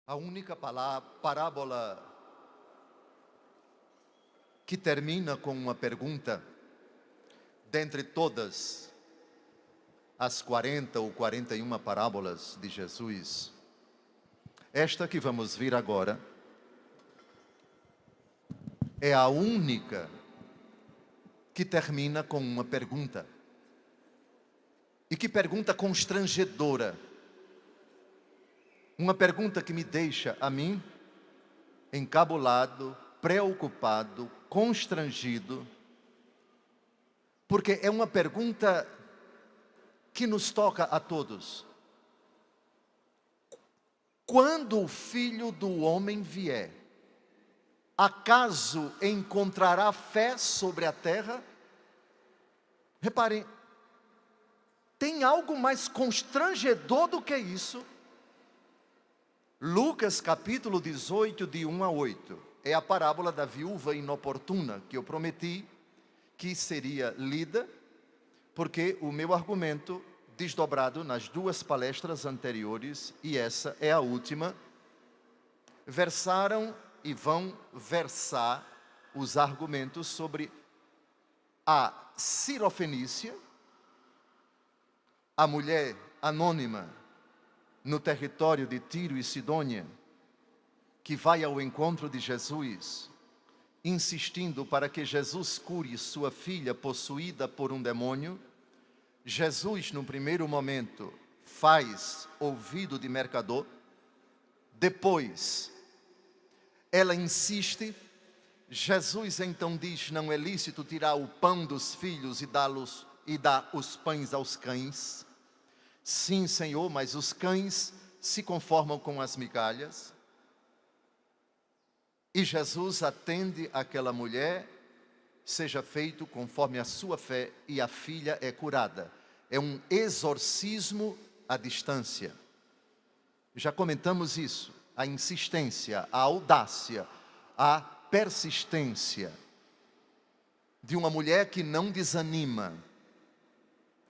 A única parábola que termina com uma pergunta, dentre todas as 40 ou 41 parábolas de Jesus, esta que vamos ver agora é a única que termina com uma pergunta. E que pergunta constrangedora. Uma pergunta que me deixa, a mim, encabulado, preocupado, constrangido, porque é uma pergunta que nos toca a todos. Quando o Filho do Homem vier, acaso encontrará fé sobre a terra? Reparem, tem algo mais constrangedor do que isso? Lucas capítulo 18, de 1 a 8, é a parábola da viúva inoportuna, que eu prometi que seria lida, porque o meu argumento, desdobrado nas duas palestras anteriores, e essa é a última, versaram e vão versar os argumentos sobre a Sirofenícia, a mulher anônima no território de Tiro e Sidônia, que vai ao encontro de Jesus, insistindo para que Jesus cure sua filha possuída por um demônio. Jesus, no primeiro momento, faz ouvido de mercador. Depois, ela insiste. Jesus então diz: não é lícito tirar o pão dos filhos e dar os pães aos cães. Sim, Senhor, mas os cães se conformam com as migalhas. E Jesus atende aquela mulher: seja feito conforme a sua fé, e a filha é curada. É um exorcismo à distância. Já comentamos isso, a insistência, a audácia, a persistência de uma mulher que não desanima.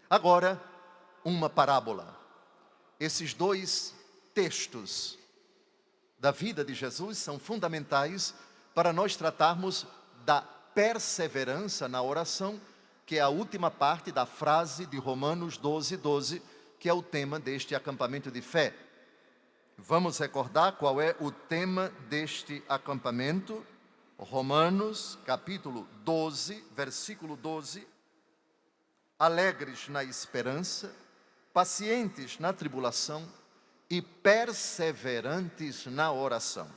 Agora, uma parábola. Esses dois textos da vida de Jesus são fundamentais para nós tratarmos da perseverança na oração, que é a última parte da frase de Romanos 12, 12, que é o tema deste acampamento de fé. Vamos recordar qual é o tema deste acampamento? Romanos, capítulo 12, versículo 12. Alegres na esperança, pacientes na tribulação e perseverantes na oração.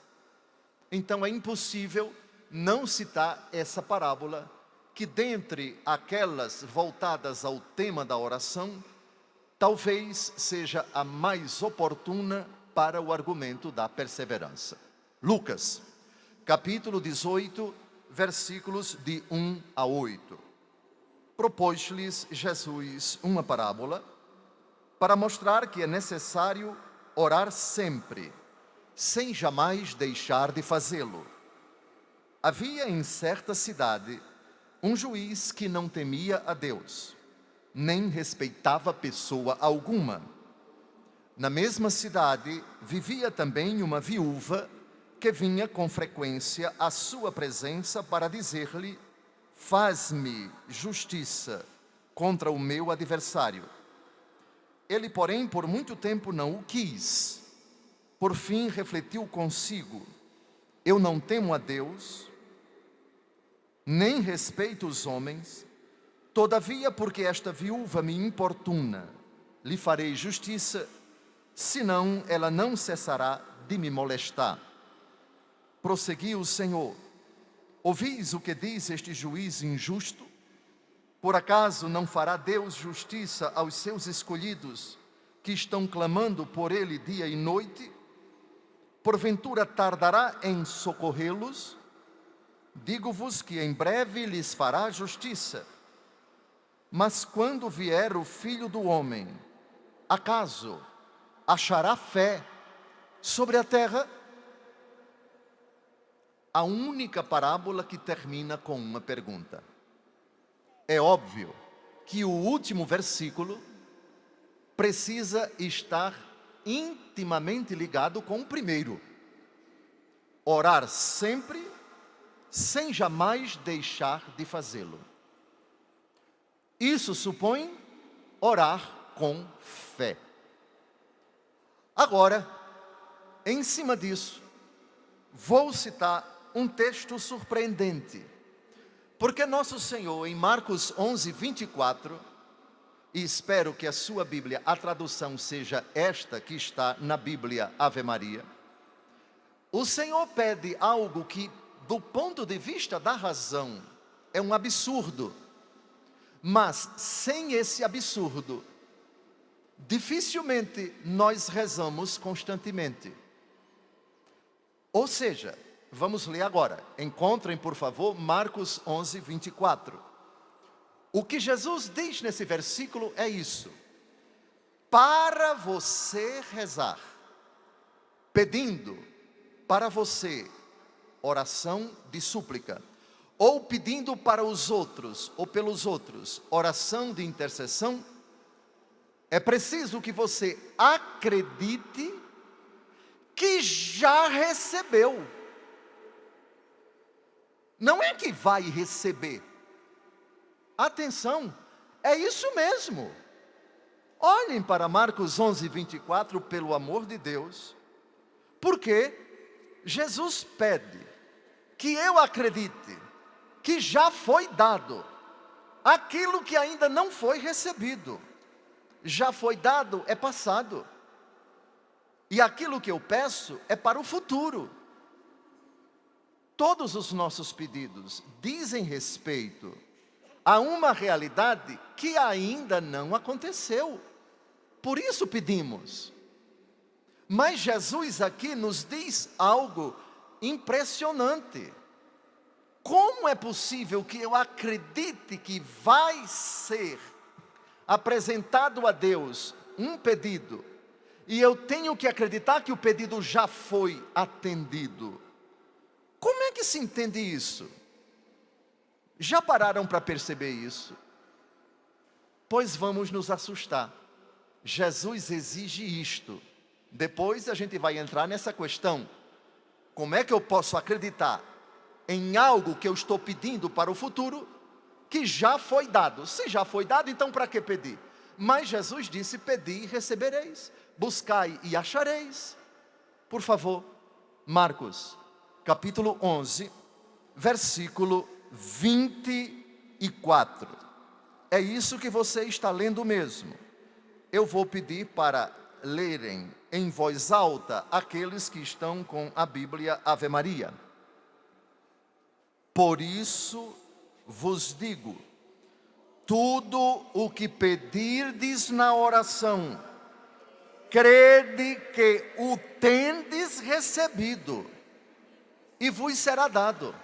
Então é impossível não citar essa parábola, que dentre aquelas voltadas ao tema da oração, talvez seja a mais oportuna para o argumento da perseverança. Lucas, capítulo 18, versículos de 1 a 8. Propôs-lhes Jesus uma parábola para mostrar que é necessário orar sempre, sem jamais deixar de fazê-lo. Havia em certa cidade um juiz que não temia a Deus, nem respeitava pessoa alguma. Na mesma cidade vivia também uma viúva que vinha com frequência à sua presença para dizer-lhe: faz-me justiça contra o meu adversário. Ele, porém, por muito tempo não o quis. Por fim, refletiu consigo: eu não temo a Deus, nem respeito os homens. Todavia, porque esta viúva me importuna, lhe farei justiça, senão ela não cessará de me molestar. Prosseguiu o Senhor: ouvis o que diz este juiz injusto? Por acaso não fará Deus justiça aos seus escolhidos, que estão clamando por Ele dia e noite? Porventura tardará em socorrê-los? Digo-vos que em breve lhes fará justiça. Mas quando vier o Filho do Homem, acaso achará fé sobre a terra? A única parábola que termina com uma pergunta. É óbvio que o último versículo precisa estar intimamente ligado com o primeiro. orar sempre, sem jamais deixar de fazê-lo. Isso supõe orar com fé. Agora, em cima disso, vou citar um texto surpreendente, porque nosso Senhor, em Marcos 11, 24, e espero que a sua Bíblia, a tradução seja esta que está na Bíblia Ave Maria, o Senhor pede algo que, do ponto de vista da razão, é um absurdo, mas sem esse absurdo, dificilmente nós rezamos constantemente. Ou seja, vamos ler agora. Encontrem, por favor, Marcos 11, 24. O que Jesus diz nesse versículo é isso: para você rezar, pedindo para você oração de súplica, ou pedindo para os outros, ou pelos outros, oração de intercessão, é preciso que você acredite que já recebeu. Não é que vai receber. Atenção, é isso mesmo. Olhem para Marcos 11, 24, pelo amor de Deus, porque Jesus pede que eu acredite que já foi dado aquilo que ainda não foi recebido. Já foi dado, é passado. E aquilo que eu peço é para o futuro. Todos os nossos pedidos dizem respeito a uma realidade que ainda não aconteceu. Por isso pedimos. Mas Jesus aqui nos diz algo impressionante. Como é possível que eu acredite que vai ser apresentado a Deus um pedido, e eu tenho que acreditar que o pedido já foi atendido? Como é que se entende isso? Já pararam para perceber isso? Pois vamos nos assustar. Jesus exige isto. Depois a gente vai entrar nessa questão. Como é que eu posso acreditar em algo que eu estou pedindo para o futuro, que já foi dado? Se já foi dado, então para que pedir? Mas Jesus disse: pedi e recebereis, buscai e achareis. Por favor, Marcos, capítulo 11, versículo 24. É isso que você está lendo mesmo. Eu vou pedir para lerem em voz alta aqueles que estão com a Bíblia Ave Maria. Por isso vos digo, tudo o que pedirdes na oração, crede que o tendes recebido, e vos será dado.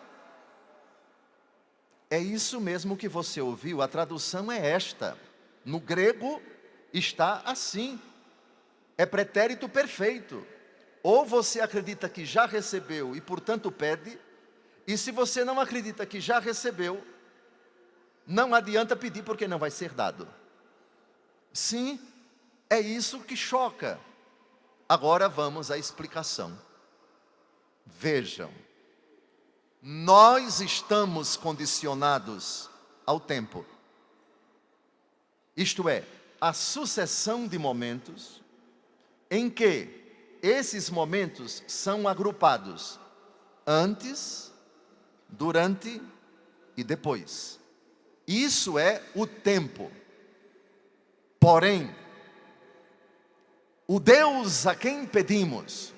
É isso mesmo que você ouviu, a tradução é esta. No grego está assim, é pretérito perfeito. Ou você acredita que já recebeu e portanto pede, e se você não acredita que já recebeu, não adianta pedir porque não vai ser dado. Sim, é isso que choca. Agora vamos à explicação. Vejam, nós estamos condicionados ao tempo. Isto é, a sucessão de momentos em que esses momentos são agrupados antes, durante e depois. Isso é o tempo. Porém, o Deus a quem pedimos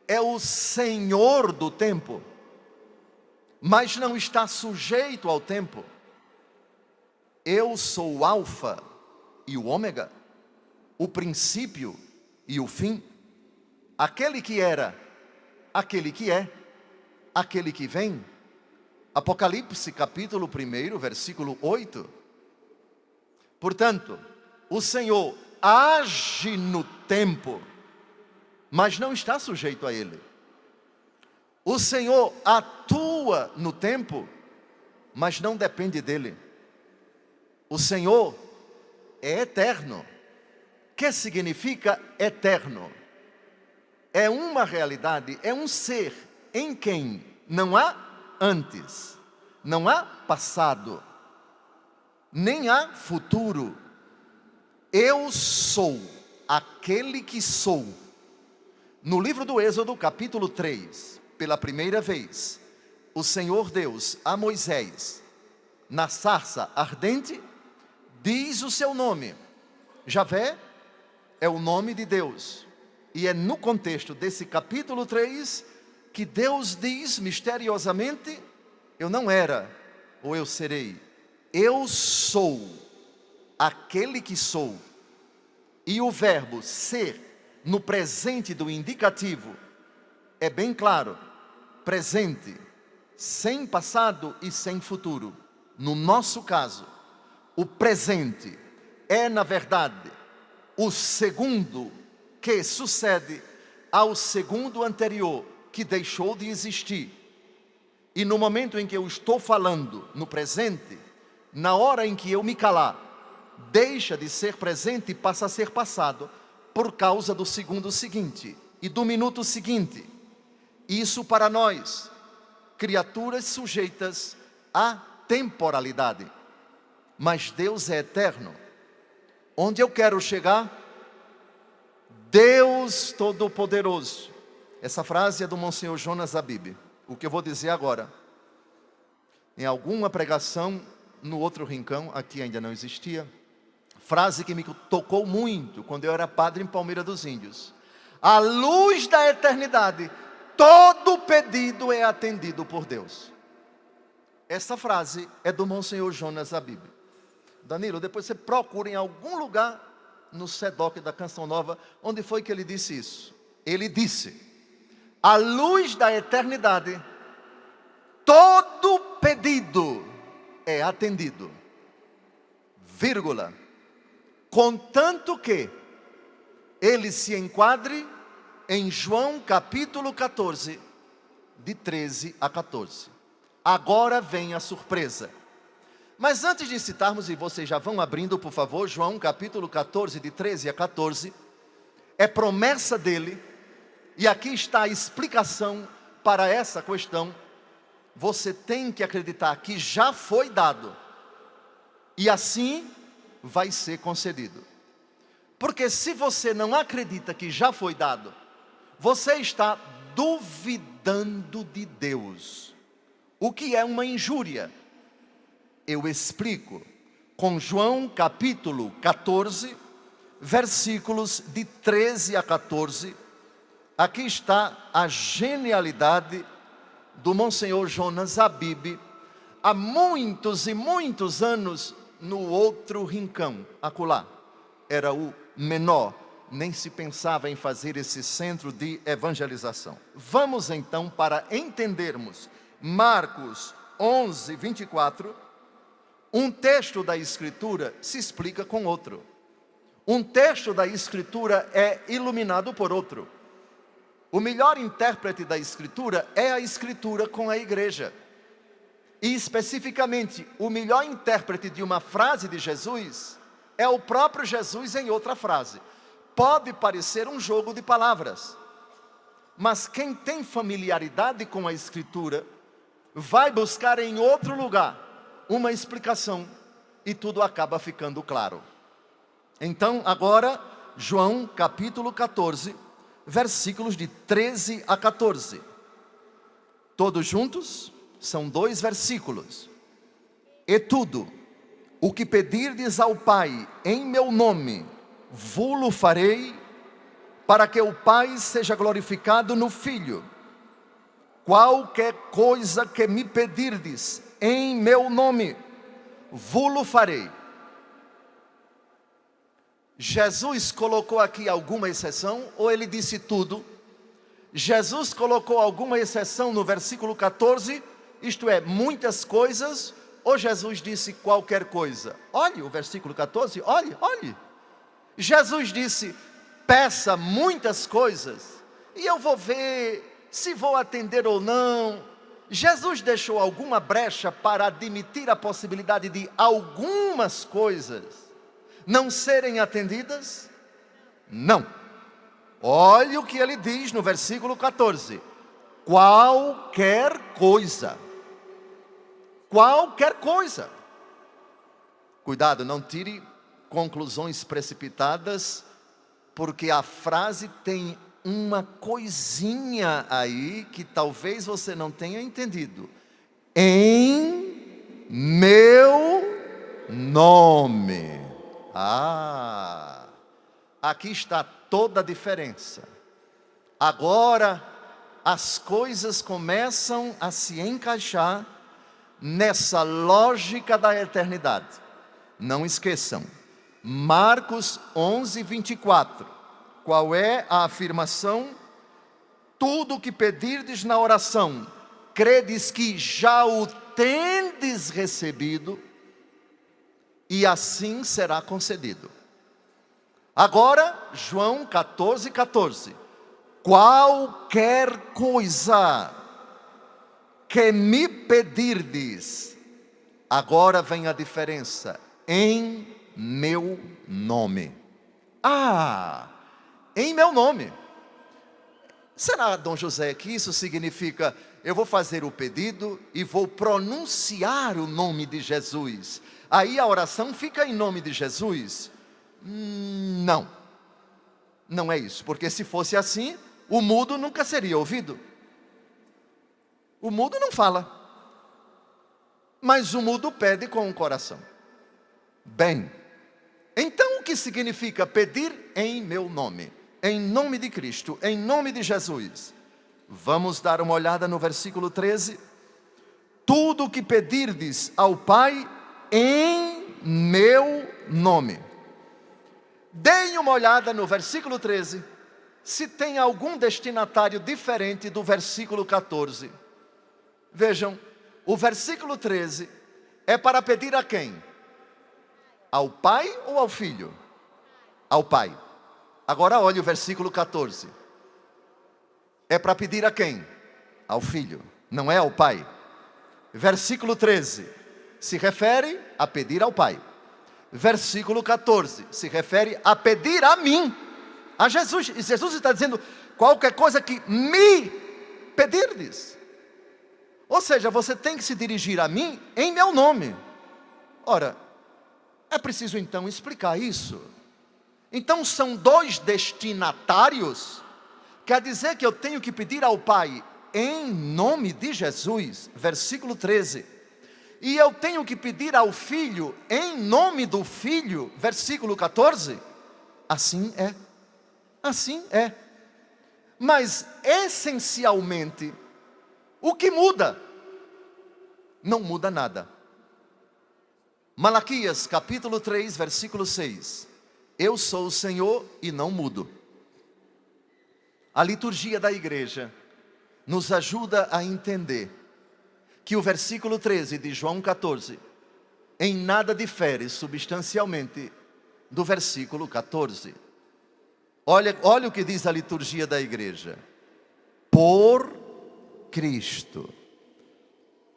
é o Senhor do tempo, mas não está sujeito ao tempo. Eu sou o Alfa e o Ômega, o princípio e o fim, aquele que era, aquele que é, aquele que vem. Apocalipse capítulo 1, versículo 8. Portanto, o Senhor age no tempo, mas não está sujeito a ele. O Senhor atua no tempo, mas não depende dele. O Senhor é eterno. Que significa eterno? É uma realidade, é um ser em quem não há antes, não há passado, nem há futuro. Eu sou aquele que sou. No livro do Êxodo, capítulo 3, pela primeira vez, o Senhor Deus a Moisés, na sarça ardente, diz o seu nome. Javé é o nome de Deus. E é no contexto desse capítulo 3 que Deus diz misteriosamente: eu não era, ou eu serei. Eu sou aquele que sou. E o verbo ser, no presente do indicativo, é bem claro. Presente, sem passado e sem futuro. No nosso caso, o presente é, na verdade, o segundo que sucede ao segundo anterior, que deixou de existir. E no momento em que eu estou falando no presente, na hora em que eu me calar, deixa de ser presente e passa a ser passado, por causa do segundo seguinte e do minuto seguinte. Isso para nós, criaturas sujeitas à temporalidade. Mas Deus é eterno. Onde eu quero chegar? Deus Todo-Poderoso. Essa frase é do Monsenhor Jonas Abib. O que eu vou dizer agora, em alguma pregação no outro rincão, aqui ainda não existia, frase que me tocou muito quando eu era padre em Palmeira dos Índios: à luz da eternidade, todo pedido é atendido por Deus. Essa frase é do Monsenhor Jonas Abib. Danilo, depois você procura em algum lugar no SEDOC da Canção Nova, onde foi que ele disse isso. Ele disse: à luz da eternidade, todo pedido é atendido, vírgula, contanto que ele se enquadre em João capítulo 14, de 13 a 14. Agora vem a surpresa. Mas antes de citarmos, e vocês já vão abrindo, por favor, João capítulo 14, de 13 a 14, é promessa dele, e aqui está a explicação para essa questão. Você tem que acreditar que já foi dado, e assim vai ser concedido. Porque se você não acredita que já foi dado, você está duvidando de Deus, o que é uma injúria. Eu explico com João capítulo 14, versículos de 13 a 14. Aqui está a genialidade do Monsenhor Jonas Abib, há muitos e muitos anos no outro rincão, acolá. Era o menor, nem se pensava em fazer esse centro de evangelização. Vamos então, para entendermos Marcos 11, 24, um texto da Escritura se explica com outro. Um texto da Escritura é iluminado por outro. O melhor intérprete da Escritura é a Escritura com a igreja. E especificamente, o melhor intérprete de uma frase de Jesus é o próprio Jesus em outra frase. Pode parecer um jogo de palavras, mas quem tem familiaridade com a Escritura vai buscar em outro lugar uma explicação e tudo acaba ficando claro. Então, agora, João capítulo 14, versículos de 13 a 14. Todos juntos? São 2 versículos. E tudo o que pedirdes ao Pai em meu nome, vô-lo farei, para que o Pai seja glorificado no Filho. Qualquer coisa que me pedirdes em meu nome, vô-lo farei. Jesus colocou aqui alguma exceção, ou ele disse tudo? Jesus colocou alguma exceção no versículo 14, isto é, muitas coisas, ou Jesus disse qualquer coisa? Olhe o versículo 14, olhe. Jesus disse, peça muitas coisas, e eu vou ver se vou atender ou não. Jesus deixou alguma brecha para admitir a possibilidade de algumas coisas não serem atendidas? Não. Olhe o que ele diz no versículo 14. qualquer coisa. Qualquer coisa. Cuidado, não tire conclusões precipitadas, porque a frase tem uma coisinha aí que talvez você não tenha entendido. Em meu nome. Aqui está toda a diferença. Agora as coisas começam a se encaixar nessa lógica da eternidade. Não esqueçam, Marcos 11, 24. Qual é a afirmação? Tudo o que pedirdes na oração, credes que já o tendes recebido, e assim será concedido. Agora, João 14, 14. Qualquer coisa que me pedirdes, agora vem a diferença, em meu nome. Em meu nome. Será, Dom José, que isso significa, eu vou fazer o pedido e vou pronunciar o nome de Jesus? Aí a oração fica em nome de Jesus? Não. Não é isso, porque se fosse assim, o mudo nunca seria ouvido. O mudo não fala, mas o mudo pede com o coração. Bem, então o que significa pedir em meu nome? Em nome de Cristo, em nome de Jesus. Vamos dar uma olhada no versículo 13. Tudo o que pedirdes ao Pai em meu nome. Deem uma olhada no versículo 13, se tem algum destinatário diferente do versículo 14. Vejam, o versículo 13 é para pedir a quem? Ao Pai ou ao Filho? Ao Pai. Agora olhe o versículo 14. É para pedir a quem? Ao Filho, não é ao Pai. Versículo 13 se refere a pedir ao Pai. Versículo 14 se refere a pedir a mim, a Jesus. E Jesus está dizendo, qualquer coisa que me pedirdes. Ou seja, você tem que se dirigir a mim em meu nome. Ora, é preciso então explicar isso. Então são dois destinatários. Quer dizer que eu tenho que pedir ao Pai em nome de Jesus, versículo 13. E eu tenho que pedir ao Filho em nome do Filho, versículo 14. Assim é. Assim é. Mas essencialmente, o que muda? Não muda nada. Malaquias capítulo 3, versículo 6. Eu sou o Senhor e não mudo. A liturgia da igreja nos ajuda a entender que o versículo 13 de João 14 em nada difere substancialmente do versículo 14. Olha o que diz a liturgia da igreja. Por Cristo,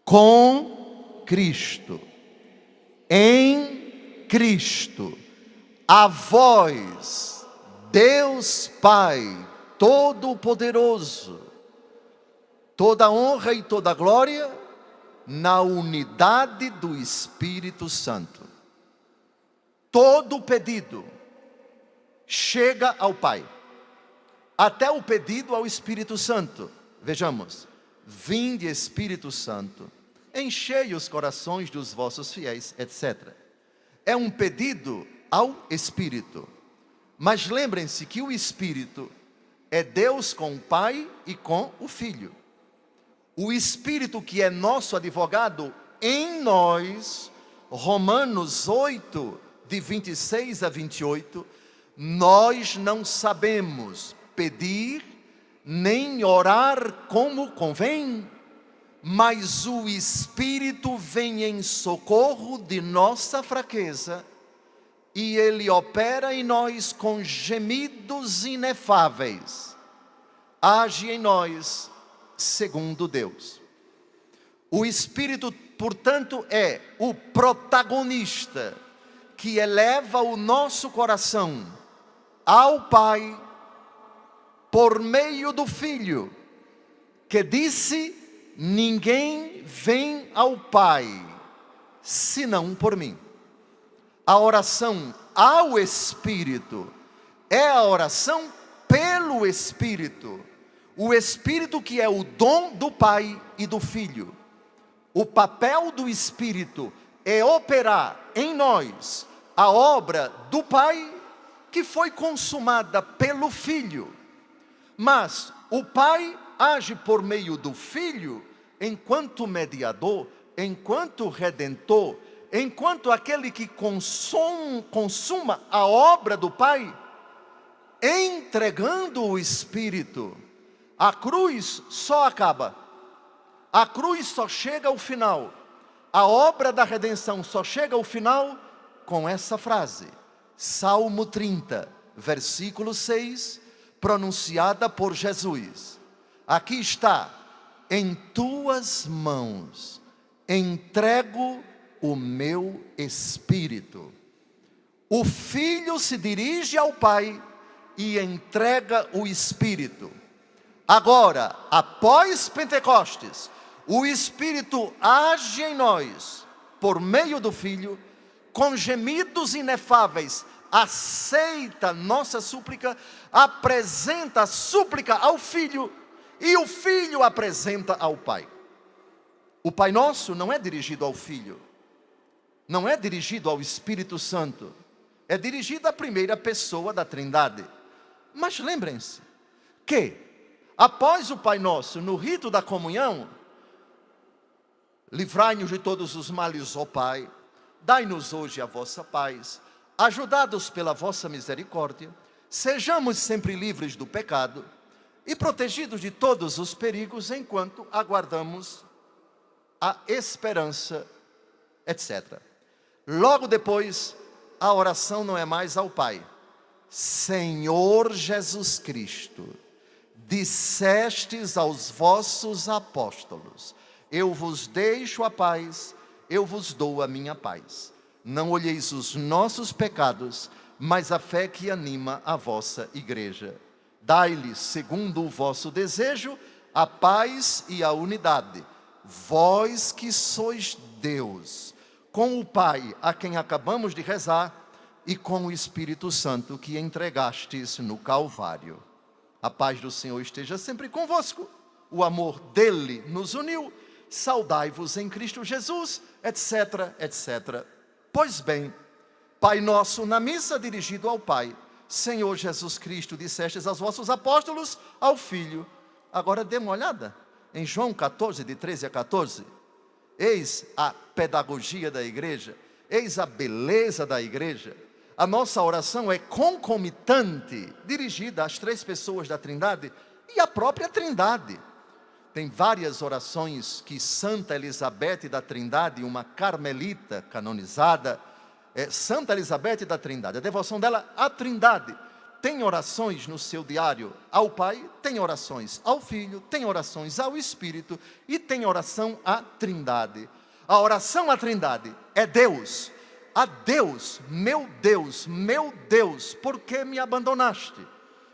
com Cristo, em Cristo, a vós, Deus Pai Todo-Poderoso, toda honra e toda glória na unidade do Espírito Santo. Todo pedido chega ao Pai, até o pedido ao Espírito Santo. Vejamos, vinde Espírito Santo, enchei os corações dos vossos fiéis, etc. É um pedido ao Espírito. Mas lembrem-se que o Espírito é Deus com o Pai e com o Filho. O Espírito que é nosso advogado em nós, Romanos 8, de 26 a 28, nós não sabemos pedir nem orar como convém, mas o Espírito vem em socorro de nossa fraqueza, e Ele opera em nós com gemidos inefáveis, age em nós segundo Deus. O Espírito, portanto, é o protagonista que eleva o nosso coração ao Pai por meio do Filho, que disse: ninguém vem ao Pai, senão por mim. A oração ao Espírito é a oração pelo Espírito. O Espírito que é o dom do Pai e do Filho. O papel do Espírito é operar em nós a obra do Pai que foi consumada pelo Filho. Mas o Pai age por meio do Filho enquanto mediador, enquanto redentor, enquanto aquele que consuma a obra do Pai, entregando o Espírito. A cruz só acaba, a cruz só chega ao final, a obra da redenção só chega ao final com essa frase, Salmo 30, versículo 6, pronunciada por Jesus. Aqui está: em tuas mãos entrego o meu espírito. O Filho se dirige ao Pai e entrega o Espírito. Agora, após Pentecostes, o Espírito age em nós, por meio do Filho, com gemidos inefáveis, aceita nossa súplica, apresenta a súplica ao Filho, e o Filho apresenta ao Pai. O Pai Nosso não é dirigido ao Filho, não é dirigido ao Espírito Santo, é dirigido à primeira pessoa da Trindade. Mas lembrem-se que, após o Pai Nosso, no rito da comunhão, livrai-nos de todos os males, ó Pai, dai-nos hoje a vossa paz, ajudados pela vossa misericórdia, sejamos sempre livres do pecado e protegidos de todos os perigos enquanto aguardamos a esperança, etc. Logo depois, a oração não é mais ao Pai. Senhor Jesus Cristo, dissestes aos vossos apóstolos: eu vos deixo a paz, eu vos dou a minha paz. Não olheis os nossos pecados, mas a fé que anima a vossa igreja. Dai-lhes, segundo o vosso desejo, a paz e a unidade. Vós que sois Deus, com o Pai, a quem acabamos de rezar, e com o Espírito Santo que entregastes no Calvário. A paz do Senhor esteja sempre convosco. O amor dele nos uniu. Saudai-vos em Cristo Jesus, etc, etc. Pois bem, Pai Nosso na missa dirigido ao Pai. Senhor Jesus Cristo, dissestes aos vossos apóstolos, ao Filho. Agora dê uma olhada em João 14, de 13 a 14. Eis a pedagogia da igreja, eis a beleza da igreja. A nossa oração é concomitante, dirigida às três pessoas da Trindade e à própria Trindade. Tem várias orações que Santa Elizabeth da Trindade, uma carmelita canonizada, Santa Elizabeth da Trindade, a devoção dela à Trindade, tem orações no seu diário ao Pai, tem orações ao Filho, tem orações ao Espírito e tem oração à Trindade. A oração à Trindade é Deus. A Deus, meu Deus, por que me abandonaste?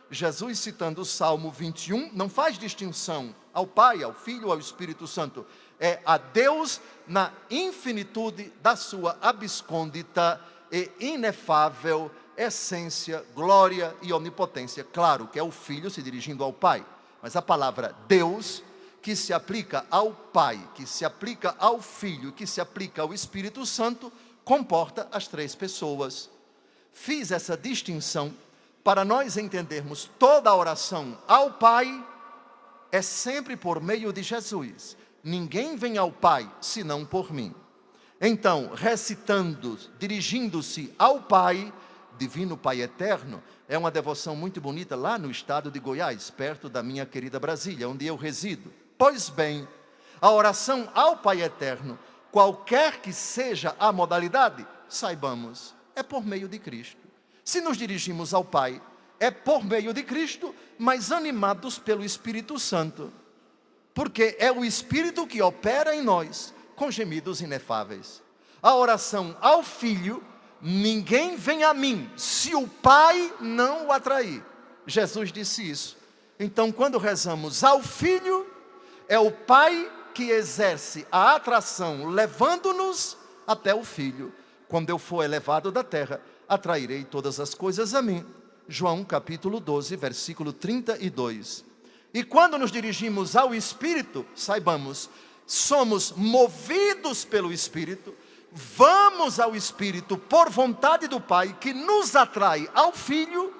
Jesus, citando o Salmo 21, não faz distinção ao Pai, ao Filho, ao Espírito Santo. É a Deus na infinitude da sua abscôndita e inefável essência, glória e onipotência. Claro que é o Filho se dirigindo ao Pai, mas a palavra Deus, que se aplica ao Pai, que se aplica ao Filho, que se aplica ao Espírito Santo, comporta as três pessoas. Fiz essa distinção para nós entendermos toda a oração ao Pai é sempre por meio de Jesus. Ninguém vem ao Pai senão por mim. Então, recitando, dirigindo-se ao Pai, Divino Pai Eterno, é uma devoção muito bonita lá no estado de Goiás, perto da minha querida Brasília, onde eu resido. Pois bem, a oração ao Pai Eterno, qualquer que seja a modalidade, saibamos, é por meio de Cristo. Se nos dirigimos ao Pai, é por meio de Cristo, mas animados pelo Espírito Santo. Porque é o Espírito que opera em nós, com gemidos inefáveis. A oração ao Filho, ninguém vem a mim, se o Pai não o atrair. Jesus disse isso. Então, quando rezamos ao Filho, É o Pai que exerce a atração, levando-nos até o Filho. Quando eu for elevado da terra, atrairei todas as coisas a mim. João capítulo 12, versículo 32. E quando nos dirigimos ao Espírito, saibamos, somos movidos pelo Espírito, vamos ao Espírito por vontade do Pai, que nos atrai ao Filho,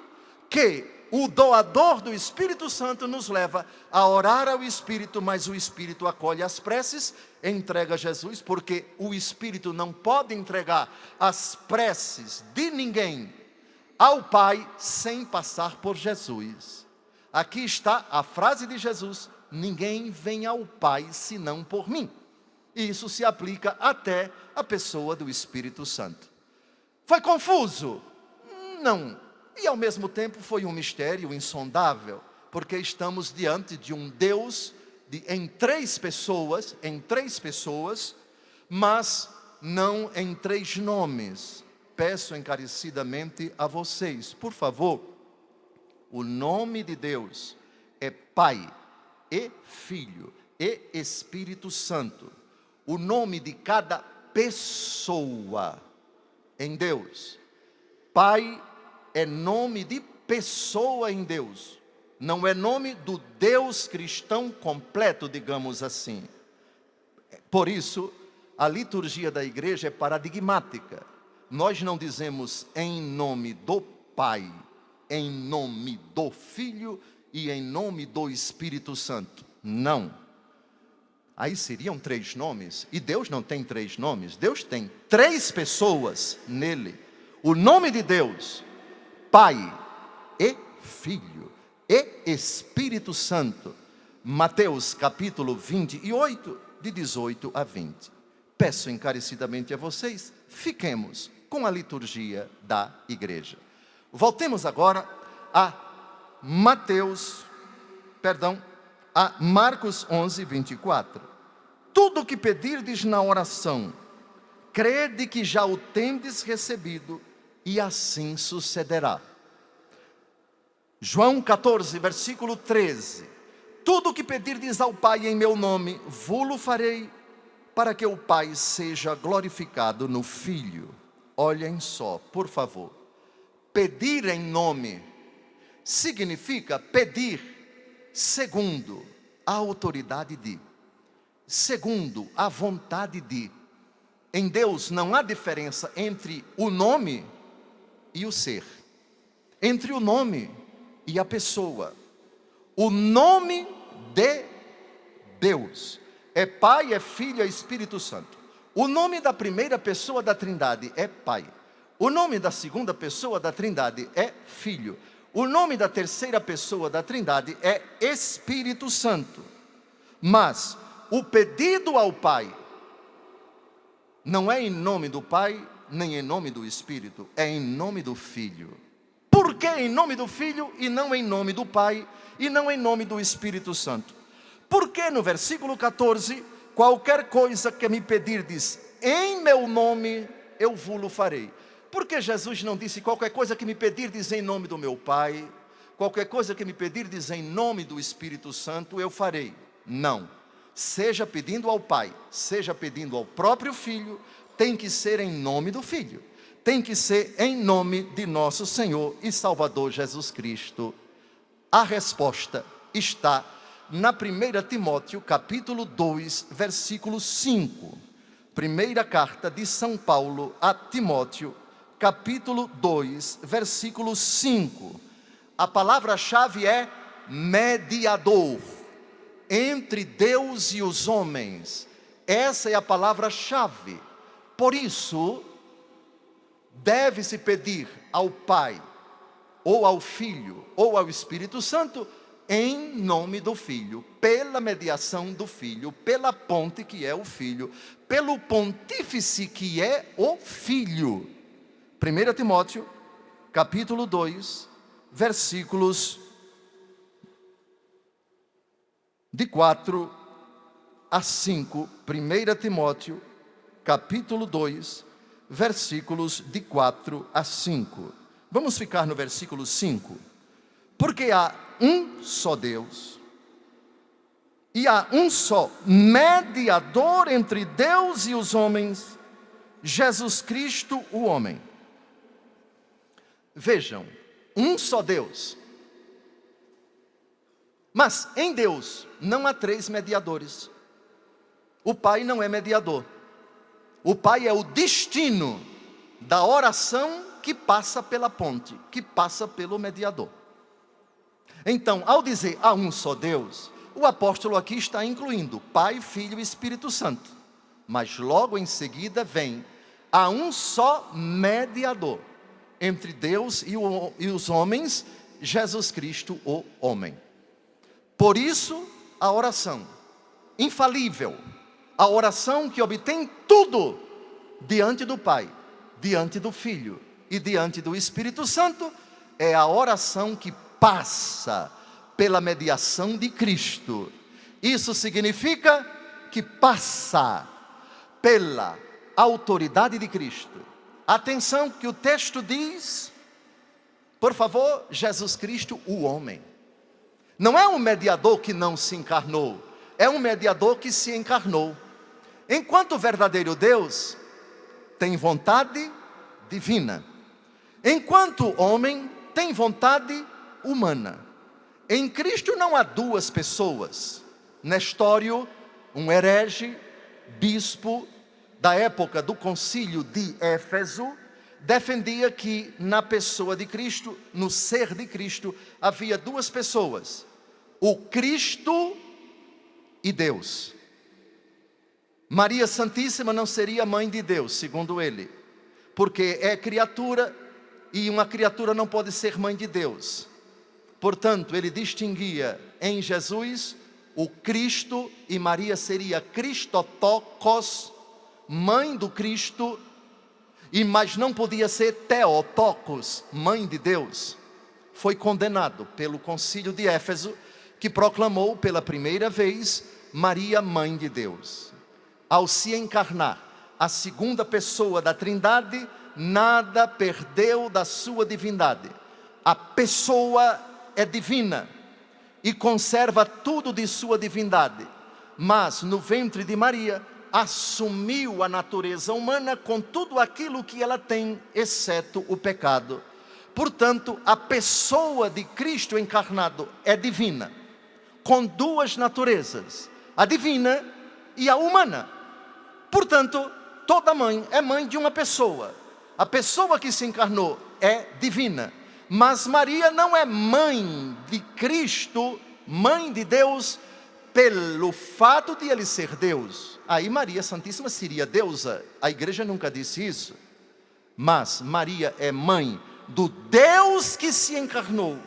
que o doador do Espírito Santo nos leva a orar ao Espírito, mas o Espírito acolhe as preces e entrega a Jesus, porque o Espírito não pode entregar as preces de ninguém ao Pai sem passar por Jesus. Aqui está a frase de Jesus: ninguém vem ao Pai senão por mim. E isso se aplica até à pessoa do Espírito Santo. Foi confuso? Não. E ao mesmo tempo foi um mistério insondável, porque estamos diante de um Deus em três pessoas, mas não em três nomes. Peço encarecidamente a vocês, por favor, o nome de Deus é Pai e Filho e Espírito Santo. O nome de cada pessoa em Deus. Pai é nome de pessoa em Deus. Não é nome do Deus cristão completo, digamos assim. Por isso, a liturgia da igreja é paradigmática. Nós não dizemos em nome do Pai, em nome do Filho e em nome do Espírito Santo. Não. Aí seriam três nomes, e Deus não tem três nomes, Deus tem três pessoas nele. O nome de Deus, Pai e Filho e Espírito Santo. Mateus capítulo 28, de 18 a 20. Peço encarecidamente a vocês, fiquemos com a liturgia da igreja. Voltemos agora a Marcos 11, 24. Tudo o que pedirdes na oração, crede que já o tendes recebido, e assim sucederá. João 14, versículo 13. Tudo o que pedirdes ao Pai em meu nome, vô-lo farei, para que o Pai seja glorificado no Filho. Olhem só, por favor. Pedir em nome significa pedir segundo a autoridade de, segundo a vontade de. Em Deus não há diferença entre o nome e o ser, entre o nome e a pessoa. O nome de Deus é Pai, é Filho, é Espírito Santo. O nome da primeira pessoa da Trindade é Pai. O nome da segunda pessoa da Trindade é Filho. O nome da terceira pessoa da Trindade é Espírito Santo. Mas o pedido ao Pai não é em nome do Pai, nem em nome do Espírito, é em nome do Filho. Por que em nome do Filho e não em nome do Pai e não em nome do Espírito Santo? Porque no versículo 14, qualquer coisa que me pedirdes em meu nome, eu vou-lo farei. Porque Jesus não disse qualquer coisa que me pedirdes em nome do meu Pai, qualquer coisa que me pedirdes em nome do Espírito Santo, eu farei? Não. Seja pedindo ao Pai, seja pedindo ao próprio Filho, tem que ser em nome do Filho. Tem que ser em nome de nosso Senhor e Salvador Jesus Cristo. A resposta está na 1 Timóteo capítulo 2, versículo 5. Primeira carta de São Paulo a Timóteo, capítulo 2, versículo 5. A palavra-chave é mediador entre Deus e os homens. Essa é a palavra-chave. Por isso, deve-se pedir ao Pai, ou ao Filho, ou ao Espírito Santo, em nome do Filho, pela mediação do Filho, pela ponte que é o Filho, pelo pontífice que é o Filho. 1 Timóteo, capítulo 2, versículos de 4 a 5. 1 Timóteo, capítulo 2, versículos de 4 a 5. Vamos ficar no versículo 5. Porque há um só Deus, E há um só mediador entre Deus e os homens, Jesus Cristo, o homem. Vejam, um só Deus. Mas em Deus não há três mediadores. O Pai não é mediador. O Pai é o destino da oração que passa pela ponte, que passa pelo mediador. Então, ao dizer há um só Deus, o apóstolo aqui está incluindo Pai, Filho e Espírito Santo. Mas logo em seguida vem, há um só mediador entre Deus e os homens, Jesus Cristo, o homem. Por isso, a oração infalível, a oração que obtém tudo diante do Pai, diante do Filho e diante do Espírito Santo, é a oração que passa pela mediação de Cristo. Isso significa que passa pela autoridade de Cristo. Atenção que o texto diz, por favor, Jesus Cristo, o homem. Não é um mediador que não se encarnou, é um mediador que se encarnou. Enquanto o verdadeiro Deus tem vontade divina, enquanto homem tem vontade humana. Em Cristo não há duas pessoas. Nestório, um herege, bispo da época do concílio de Éfeso, defendia que na pessoa de Cristo, no ser de Cristo, havia duas pessoas: o Cristo e Deus. Maria Santíssima não seria mãe de Deus, segundo ele, porque é criatura e uma criatura não pode ser mãe de Deus. Portanto, ele distinguia em Jesus o Cristo, e Maria seria Christotokos, mãe do Cristo, mas não podia ser Theotokos, mãe de Deus. Foi condenado pelo concílio de Éfeso, que proclamou pela primeira vez Maria, mãe de Deus. Ao se encarnar, a segunda pessoa da Trindade nada perdeu da sua divindade. A pessoa é divina e conserva tudo de sua divindade, mas no ventre de Maria assumiu a natureza humana com tudo aquilo que ela tem, exceto o pecado. Portanto, a pessoa de Cristo encarnado é divina, com duas naturezas, a divina e a humana. Portanto, toda mãe é mãe de uma pessoa. A pessoa que se encarnou é divina. Mas Maria não é mãe de Cristo, mãe de Deus, pelo fato de ele ser Deus. Aí Maria Santíssima seria deusa. A igreja nunca disse isso. Mas Maria é mãe do Deus que se encarnou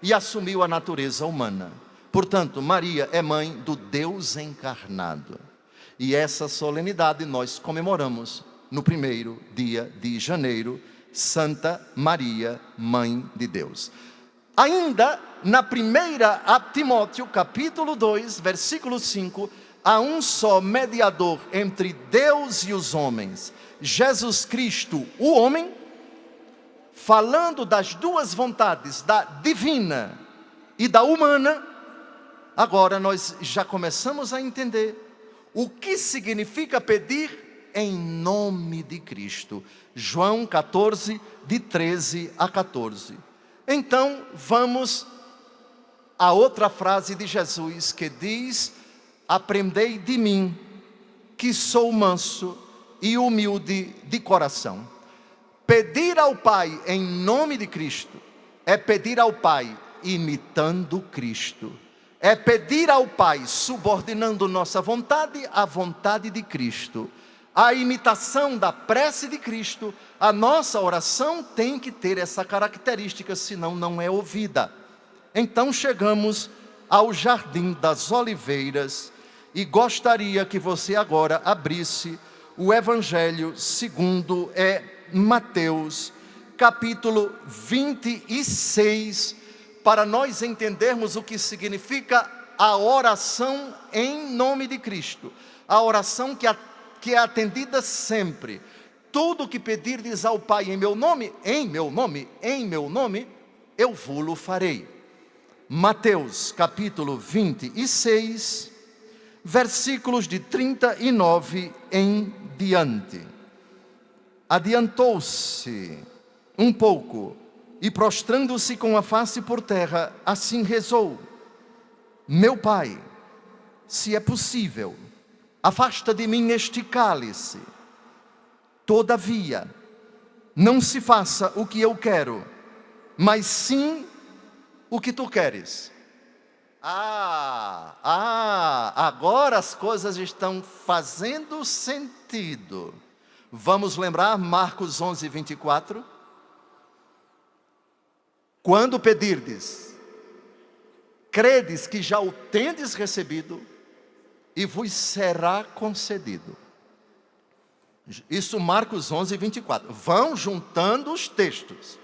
e assumiu a natureza humana. Portanto, Maria é mãe do Deus encarnado. E essa solenidade nós comemoramos no primeiro dia de janeiro, Santa Maria, Mãe de Deus. Ainda na primeira a Timóteo, capítulo 2, versículo 5, há um só mediador entre Deus e os homens, Jesus Cristo, o homem, falando das duas vontades, da divina e da humana. Agora nós já começamos a entender o que significa pedir em nome de Cristo. João 14, de 13 a 14. Então, vamos a outra frase de Jesus que diz: aprendei de mim, que sou manso e humilde de coração. Pedir ao Pai em nome de Cristo é pedir ao Pai imitando Cristo. É pedir ao Pai subordinando nossa vontade à vontade de Cristo. A imitação da prece de Cristo, a nossa oração tem que ter essa característica, senão não é ouvida. Então chegamos ao Jardim das Oliveiras e gostaria que você agora abrisse o Evangelho segundo Mateus, capítulo 26, para nós entendermos o que significa a oração em nome de Cristo. A oração que é atendida sempre. Tudo que pedirdes ao Pai em meu nome, eu vou-lo farei. Mateus capítulo 26, versículos de 39 em diante. Adiantou-se um pouco e, prostrando-se com a face por terra, assim rezou: meu Pai, se é possível, afasta de mim este cálice. Todavia, não se faça o que eu quero, mas sim o que tu queres. Agora as coisas estão fazendo sentido. Vamos lembrar Marcos 11, 24? Quando pedirdes, credes que já o tendes recebido, e vos será concedido. Isso Marcos 11, 24. Vão juntando os textos,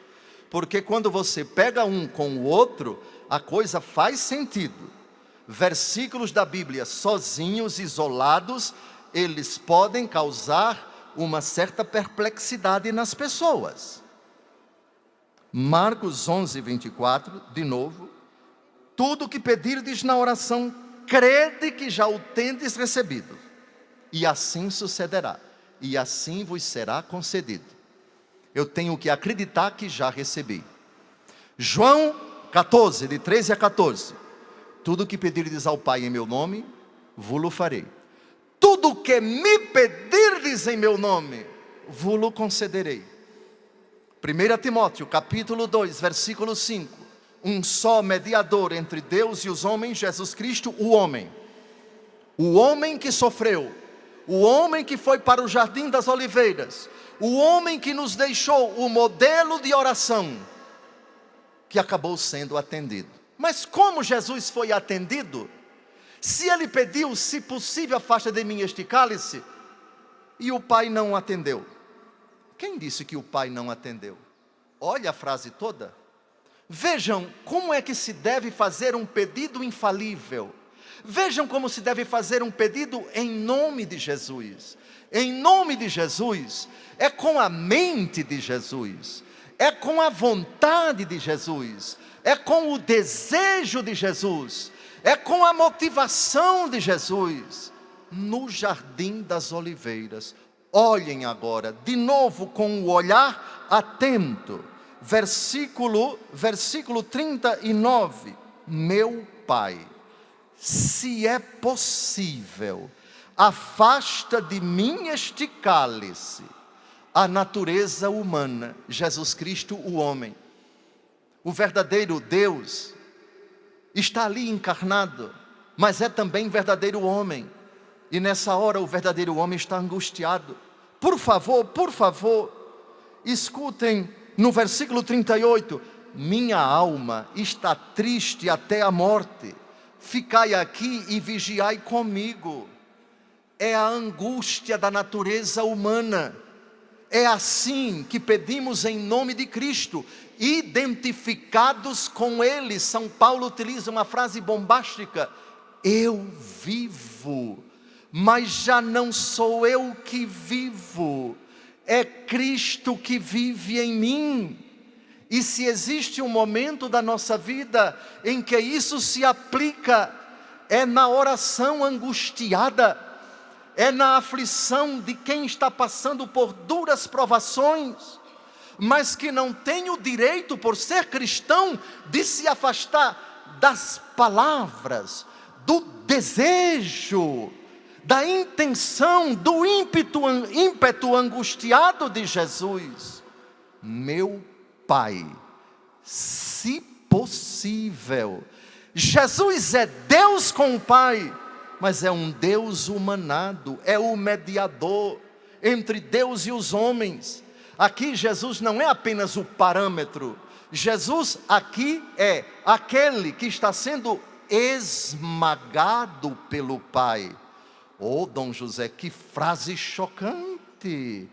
porque quando você pega um com o outro, a coisa faz sentido. Versículos da Bíblia sozinhos, isolados, eles podem causar uma certa perplexidade nas pessoas. Marcos 11, 24, de novo: tudo o que pedirdes na oração, crede que já o tendes recebido, e assim sucederá, e assim vos será concedido. Eu tenho que acreditar que já recebi. João 14, de 13 a 14: tudo o que pedirdes ao Pai em meu nome, vo-lo farei. Tudo o que me pedirdes em meu nome, vo-lo concederei. 1 Timóteo, capítulo 2, versículo 5: um só mediador entre Deus e os homens, Jesus Cristo, o homem que sofreu, o homem que foi para o Jardim das Oliveiras, o homem que nos deixou o modelo de oração, que acabou sendo atendido. Mas como Jesus foi atendido? Se ele pediu, se possível, afasta de mim este cálice, e o Pai não atendeu. Quem disse que o Pai não atendeu? Olha a frase toda. Vejam como é que se deve fazer um pedido infalível. Vejam como se deve fazer um pedido em nome de Jesus. Em nome de Jesus, é com a mente de Jesus, é com a vontade de Jesus, é com o desejo de Jesus, é com a motivação de Jesus, no Jardim das Oliveiras. Olhem agora, de novo, com o olhar atento, versículo 39, meu Pai, se é possível, afasta de mim este cálice. A natureza humana, Jesus Cristo, o homem, o verdadeiro Deus, está ali encarnado, mas é também verdadeiro homem. E nessa hora o verdadeiro homem está angustiado. Por favor, escutem no versículo 38, minha alma está triste até a morte, ficai aqui e vigiai comigo. É a angústia da natureza humana. É assim que pedimos em nome de Cristo, identificados com Ele. São Paulo utiliza uma frase bombástica: eu vivo, mas já não sou eu que vivo, é Cristo que vive em mim. E se existe um momento da nossa vida em que isso se aplica, é na oração angustiada, é na aflição de quem está passando por duras provações, mas que não tem o direito, por ser cristão, de se afastar das palavras, do desejo, da intenção, do ímpeto angustiado de Jesus. Meu Pai, se possível. Jesus é Deus com o Pai, mas é um Deus humanado, é o mediador entre Deus e os homens. Aqui Jesus não é apenas o parâmetro, Jesus aqui é aquele que está sendo esmagado pelo Pai. Oh, Dom José, que frase chocante!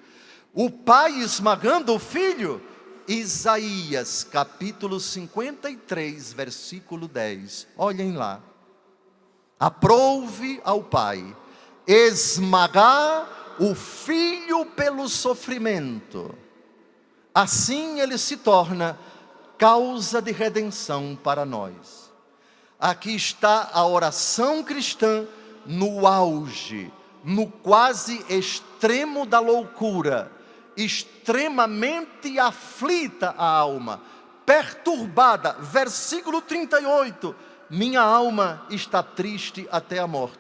O Pai esmagando o Filho. Isaías capítulo 53, versículo 10, olhem lá. Aprouve ao Pai esmagar o Filho pelo sofrimento, assim ele se torna causa de redenção para nós. Aqui está a oração cristã no auge, no quase extremo da loucura, extremamente aflita a alma, perturbada. Versículo 38, minha alma está triste até a morte.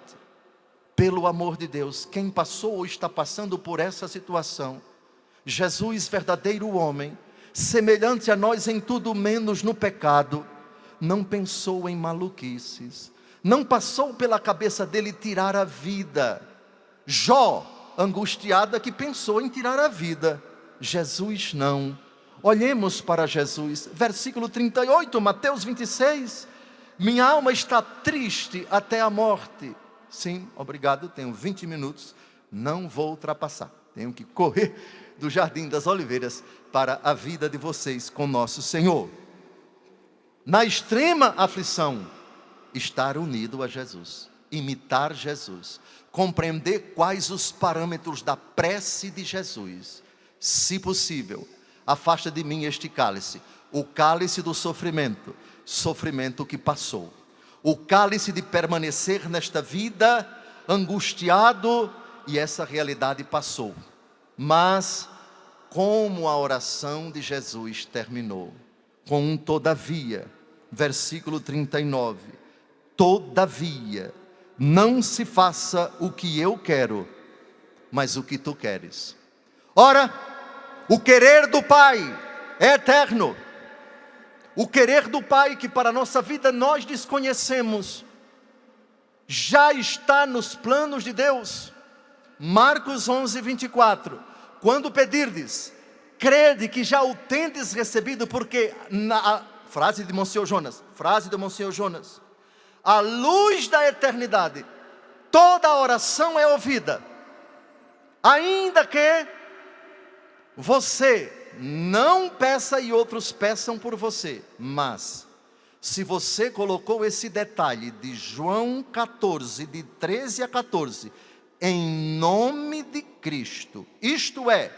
Pelo amor de Deus, quem passou ou está passando por essa situação, Jesus, verdadeiro homem, semelhante a nós em tudo menos no pecado, não pensou em maluquices, não passou pela cabeça dele tirar a vida. Jó, angustiada, que pensou em tirar a vida. Jesus não. Olhemos para Jesus. Versículo 38, Mateus 26. Minha alma está triste até a morte. Sim, obrigado, tenho 20 minutos. Não vou ultrapassar. Tenho que correr do Jardim das Oliveiras para a vida de vocês com nosso Senhor. Na extrema aflição, estar unido a Jesus, imitar Jesus, compreender quais os parâmetros da prece de Jesus. Se possível, afasta de mim este cálice, o cálice do sofrimento, sofrimento que passou, o cálice de permanecer nesta vida angustiado, e essa realidade passou. Mas como a oração de Jesus terminou, com um todavia, versículo 39, todavia, não se faça o que eu quero, mas o que tu queres. Ora, o querer do Pai é eterno. O querer do Pai, que para a nossa vida nós desconhecemos, já está nos planos de Deus. Marcos 11, 24. Quando pedirdes, crede que já o tendes recebido, porque frase de Monsenhor Jonas, à luz da eternidade, toda oração é ouvida, ainda que você não peça e outros peçam por você. Mas, se você colocou esse detalhe de João 14, de 13 a 14, em nome de Cristo, isto é,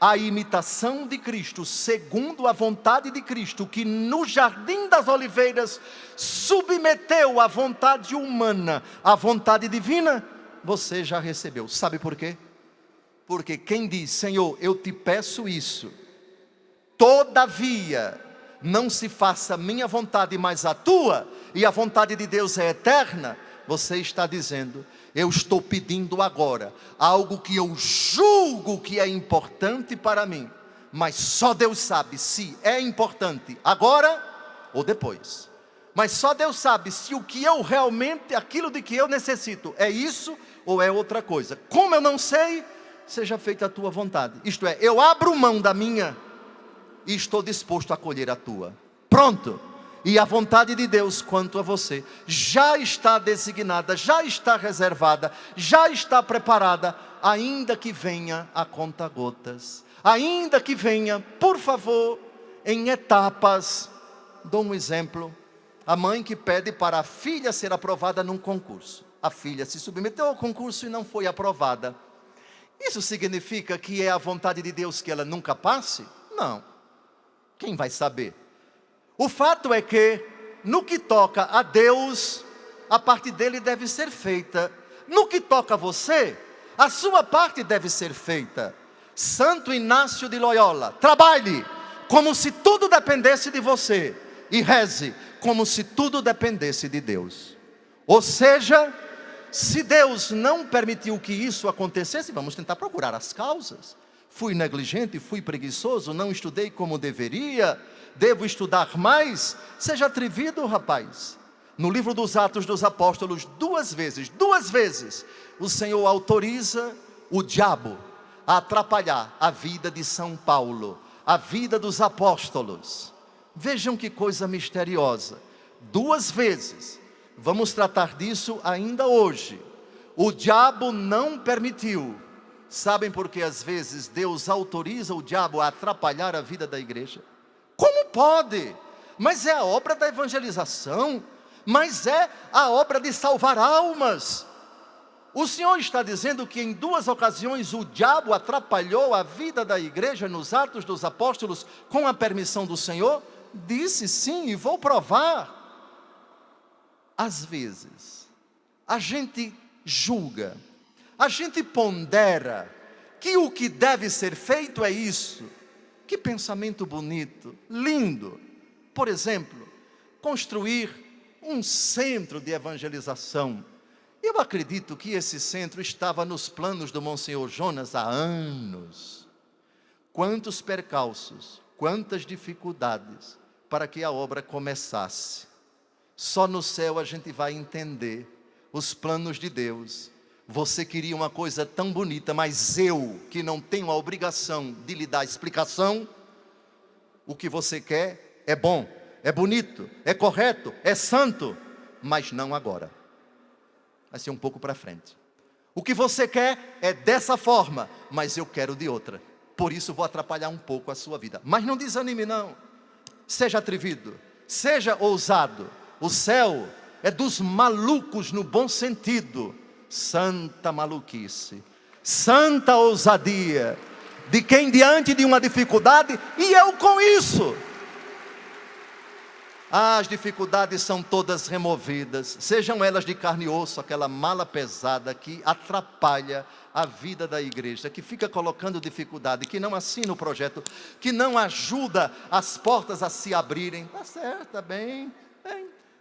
a imitação de Cristo, segundo a vontade de Cristo, que no Jardim das Oliveiras submeteu a vontade humana à vontade divina, você já recebeu. Sabe por quê? Porque quem diz, Senhor, eu te peço isso, todavia, não se faça a minha vontade, mas a tua, e a vontade de Deus é eterna, você está dizendo, eu estou pedindo agora algo que eu julgo que é importante para mim, mas só Deus sabe se é importante agora ou depois. Mas só Deus sabe se o que eu realmente, aquilo de que eu necessito, é isso ou é outra coisa. Como eu não sei, seja feita a tua vontade. Isto é, eu abro mão da minha e estou disposto a acolher a tua. Pronto. E a vontade de Deus quanto a você já está designada, já está reservada, já está preparada, ainda que venha a conta-gotas, ainda que venha, por favor, em etapas. Dou um exemplo: a mãe que pede para a filha ser aprovada num concurso. A filha se submeteu ao concurso e não foi aprovada. Isso significa que é a vontade de Deus que ela nunca passe? Não. Quem vai saber? O fato é que, no que toca a Deus, a parte dele deve ser feita. No que toca a você, a sua parte deve ser feita. Santo Inácio de Loyola: trabalhe como se tudo dependesse de você, e reze como se tudo dependesse de Deus. Ou seja, se Deus não permitiu que isso acontecesse, vamos tentar procurar as causas. Fui negligente, fui preguiçoso, não estudei como deveria, devo estudar mais. Seja atrevido, rapaz. No livro dos Atos dos Apóstolos, duas vezes, o Senhor autoriza o diabo a atrapalhar a vida de São Paulo, a vida dos apóstolos. Vejam que coisa misteriosa. 2 vezes, vamos tratar disso ainda hoje. O diabo não permitiu. Sabem por que às vezes Deus autoriza o diabo a atrapalhar a vida da igreja? Como pode? Mas é a obra da evangelização, mas é a obra de salvar almas. O Senhor está dizendo que em 2 ocasiões o diabo atrapalhou a vida da igreja nos Atos dos Apóstolos com a permissão do Senhor? Disse sim, e vou provar. Às vezes, a gente julga, a gente pondera que o que deve ser feito é isso. Que pensamento bonito, lindo. Por exemplo, construir um centro de evangelização. Eu acredito que esse centro estava nos planos do Monsenhor Jonas há anos. Quantos percalços, quantas dificuldades para que a obra começasse. Só no céu a gente vai entender os planos de Deus. Você queria uma coisa tão bonita, mas eu, que não tenho a obrigação de lhe dar explicação, o que você quer é bom, é bonito, é correto, é santo, mas não agora. Vai ser um pouco para frente. O que você quer é dessa forma, mas eu quero de outra. Por isso vou atrapalhar um pouco a sua vida. Mas não desanime não. Seja atrevido, seja ousado. O céu é dos malucos no bom sentido. Santa maluquice, santa ousadia, de quem diante de uma dificuldade, e eu com isso. As dificuldades são todas removidas, sejam elas de carne e osso, aquela mala pesada que atrapalha a vida da igreja, que fica colocando dificuldade, que não assina o projeto, que não ajuda as portas a se abrirem. Está certo, está bem.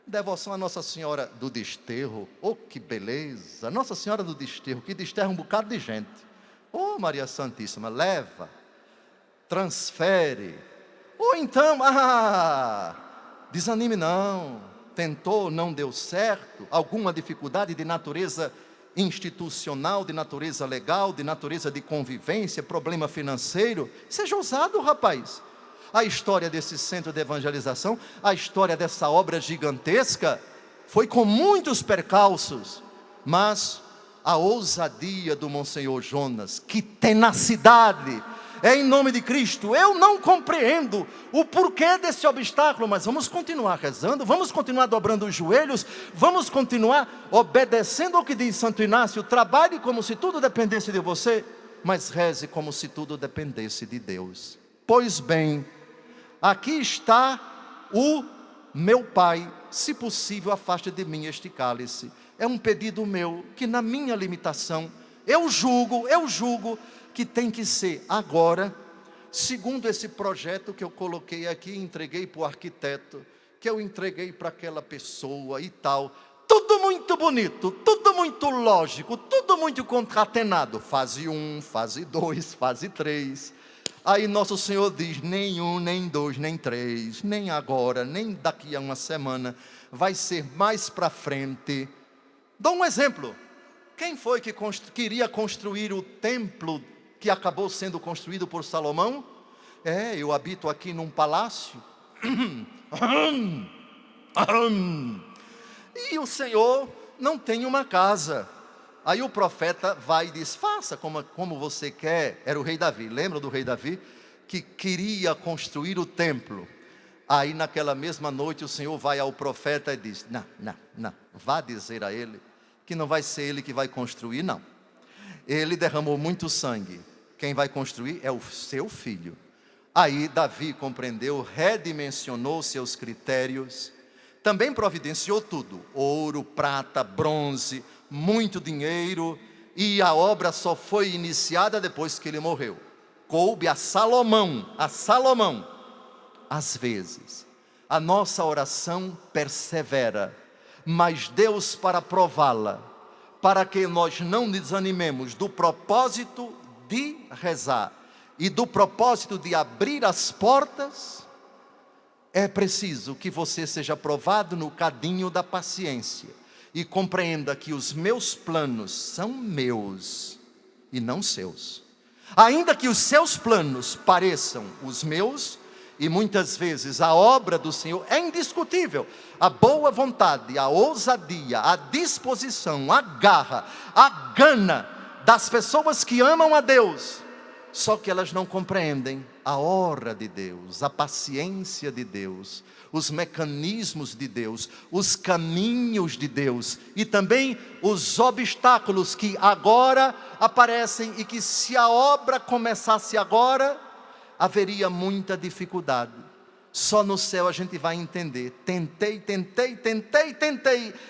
Devoção a Nossa Senhora do Desterro, oh que beleza, Nossa Senhora do Desterro, que desterra um bocado de gente. Oh Maria Santíssima, leva, transfere, ou então, desanime não, tentou, não deu certo, alguma dificuldade de natureza institucional, de natureza legal, de natureza de convivência, problema financeiro, seja ousado rapaz. A história desse centro de evangelização, a história dessa obra gigantesca, foi com muitos percalços, mas a ousadia do Monsenhor Jonas, que tenacidade, é em nome de Cristo. Eu não compreendo o porquê desse obstáculo, mas vamos continuar rezando, vamos continuar dobrando os joelhos, vamos continuar obedecendo ao que diz Santo Inácio. Trabalhe como se tudo dependesse de você, mas reze como se tudo dependesse de Deus. Pois bem, aqui está o meu Pai, se possível afaste de mim este cálice. É um pedido meu, que na minha limitação, eu julgo que tem que ser agora, segundo esse projeto que eu coloquei aqui, entreguei para o arquiteto, que eu entreguei para aquela pessoa e tal. Tudo muito bonito, tudo muito lógico, tudo muito concatenado. Fase 1, fase 2, fase 3. Aí Nosso Senhor diz, nem 1, nem 2, nem 3, nem agora, nem daqui a uma semana, vai ser mais para frente. Dou um exemplo. Quem foi que queria construir o templo que acabou sendo construído por Salomão? Eu habito aqui num palácio. E o Senhor não tem uma casa. Aí o profeta vai e diz, faça como você quer. Era o rei Davi, lembra do rei Davi? Que queria construir o templo. Aí naquela mesma noite o Senhor vai ao profeta e diz, não, vá dizer a ele que não vai ser ele que vai construir, não. Ele derramou muito sangue, quem vai construir é o seu filho. Aí Davi compreendeu, redimensionou seus critérios, também providenciou tudo, ouro, prata, bronze, muito dinheiro, e a obra só foi iniciada depois que ele morreu. Coube a Salomão. Às vezes, a nossa oração persevera, mas Deus, para prová-la, para que nós não desanimemos do propósito de rezar e do propósito de abrir as portas, é preciso que você seja provado no cadinho da paciência e compreenda que os meus planos são meus e não seus. Ainda que os seus planos pareçam os meus, e muitas vezes a obra do Senhor é indiscutível. A boa vontade, a ousadia, a disposição, a garra, a gana das pessoas que amam a Deus. Só que elas não compreendem a hora de Deus, a paciência de Deus, os mecanismos de Deus, os caminhos de Deus e também os obstáculos que agora aparecem e que se a obra começasse agora, haveria muita dificuldade. Só no céu a gente vai entender. Tentei,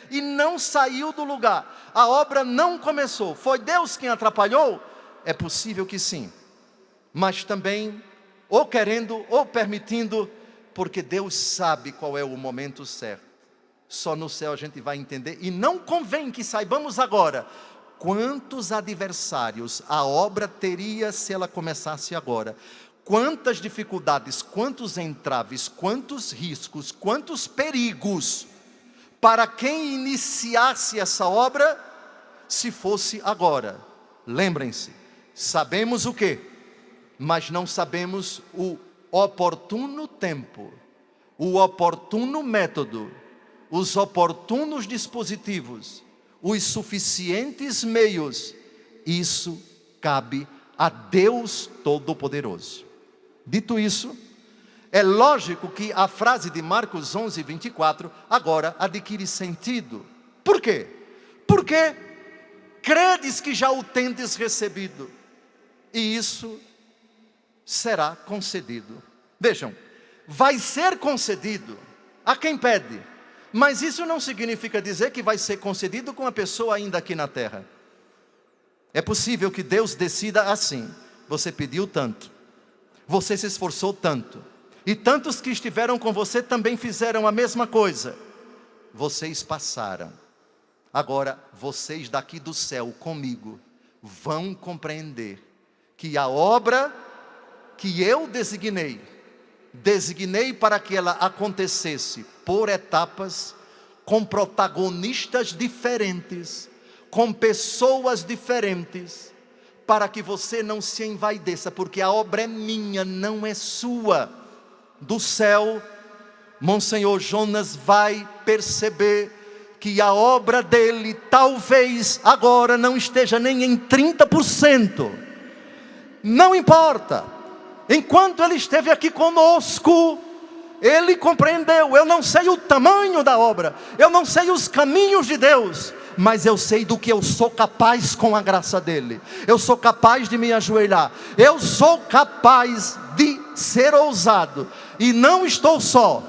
e não saiu do lugar. A obra não começou. Foi Deus quem atrapalhou? É possível que sim. Mas também, ou querendo, ou permitindo, porque Deus sabe qual é o momento certo. Só no céu a gente vai entender. E não convém que saibamos agora quantos adversários a obra teria se ela começasse agora. Quantas dificuldades, quantos entraves, quantos riscos, quantos perigos para quem iniciasse essa obra se fosse agora. Lembrem-se, sabemos o quê? Mas não sabemos o oportuno tempo, o oportuno método, os oportunos dispositivos, os suficientes meios. Isso cabe a Deus Todo-Poderoso. Dito isso, é lógico que a frase de Marcos 11, 24, agora adquire sentido. Por quê? Porque credes que já o tendes recebido, e isso será concedido. Vejam, vai ser concedido a quem pede, mas isso não significa dizer que vai ser concedido com a pessoa ainda aqui na terra. É possível que Deus decida assim: você pediu tanto, você se esforçou tanto, e tantos que estiveram com você também fizeram a mesma coisa. Vocês passaram. Agora, vocês daqui do céu comigo vão compreender que a obra que eu designei para que ela acontecesse por etapas, com protagonistas diferentes, com pessoas diferentes, para que você não se envaideça, porque a obra é minha, não é sua. Do céu, Monsenhor Jonas vai perceber que a obra dele talvez agora não esteja nem em 30%. Não importa. Enquanto ele esteve aqui conosco, ele compreendeu. Eu não sei o tamanho da obra, eu não sei os caminhos de Deus, mas eu sei do que eu sou capaz com a graça dele. Eu sou capaz de me ajoelhar, eu sou capaz de ser ousado, e não estou só.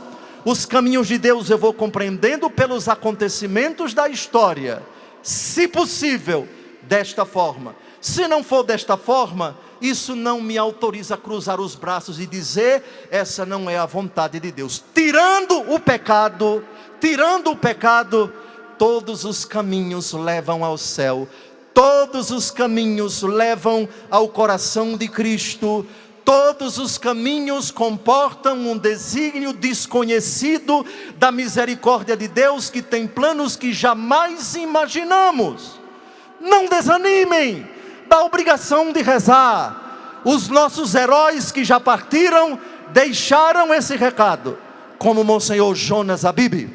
Os caminhos de Deus eu vou compreendendo pelos acontecimentos da história, se possível, desta forma. Se não for desta forma, isso não me autoriza a cruzar os braços e dizer: essa não é a vontade de Deus. Tirando o pecado, todos os caminhos levam ao céu, todos os caminhos levam ao coração de Cristo, todos os caminhos comportam um desígnio desconhecido da misericórdia de Deus, que tem planos que jamais imaginamos. Não desanimem da obrigação de rezar. Os nossos heróis que já partiram deixaram esse recado, como Monsenhor Jonas Abib.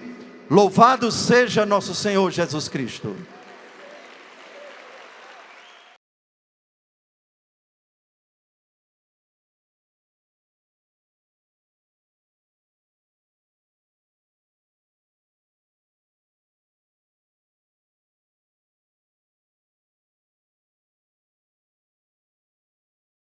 Louvado seja nosso Senhor Jesus Cristo.